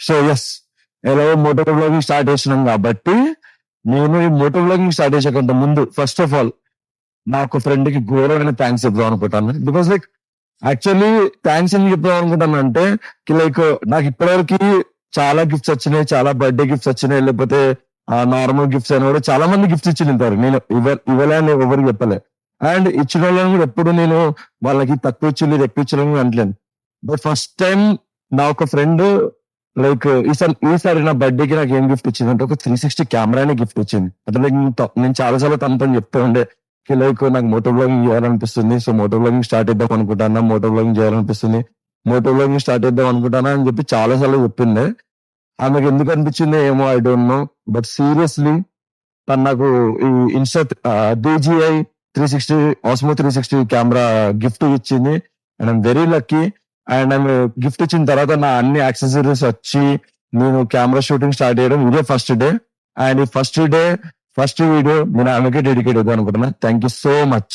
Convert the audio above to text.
So yes, ఎలాగో Moto blogging start చేస్తున్నాం కాబట్టి నేను ఈ మోటో బ్లాగింగ్ స్టార్ట్ చేసేకంటే ముందు ఫస్ట్ ఆఫ్ ఆల్ నా ఒక ఫ్రెండ్ కి ఘోరమైన థ్యాంక్స్ చెప్దాం అనుకుంటాను. బికాస్ లైక్ యాక్చువల్లీ థ్యాంక్స్ ఎందుకు చెప్దాం అనుకుంటాను అంటే లైక్ నాకు ఇప్పటివరకు చాలా గిఫ్ట్స్ వచ్చినాయి, చాలా బర్త్డే గిఫ్ట్స్ వచ్చినాయి, లేకపోతే నార్మల్ గిఫ్ట్స్ అయినా కూడా చాలా మంది గిఫ్ట్స్ ఇచ్చి ఉంటారు. నేను ఇవ్వలే అని ఎవరికి చెప్పలే. అండ్ ఇచ్చిన వాళ్ళని కూడా ఎప్పుడు నేను వాళ్ళకి తక్కువ ఇచ్చి ఎక్కువ ఇచ్చిన అంటలేను. బట్ ఫస్ట్ టైం నా ఒక ఫ్రెండ్ లైక్ ఈసారి నా బర్త్డేకి నాకు ఏం గిఫ్ట్ ఇచ్చింది అంటే ఒక 360 కెమెరానే గిఫ్ట్ ఇచ్చింది. అంటే లైక్ నేను చాలాసార్లు తనతో చెప్తా ఉండే లైక్ నాకు మోటో బ్లాగింగ్ చేయాలనిపిస్తుంది, సో మోటో బ్లాగింగ్ స్టార్ట్ చేద్దాం అనుకుంటానా, మోటో బ్లాగింగ్ చేయాలనిపిస్తుంది, మోటో బ్లాగింగ్ స్టార్ట్ చేద్దాం అనుకుంటానా అని చెప్పి చాలా సార్లు చెప్పిండే. ఆమెకు ఎందుకు అనిపించిందో ఏమో, I don't know. But seriously తను నాకు ఈ insta DJI 360 Osmo 360 camera gift ఇచ్చింది. And I'm very lucky. And ఆమె గిఫ్ట్ ఇచ్చిన తర్వాత నా అన్ని యాక్సెసరీస్ వచ్చి నేను కెమెరా షూటింగ్ స్టార్ట్ చేయడం ఇదే ఫస్ట్ డే. అండ్ ఈ ఫస్ట్ వీడియో నేను ఆమెకే డెడికేట్ అవుతాను అనుకుంటున్నా. Thank you so much.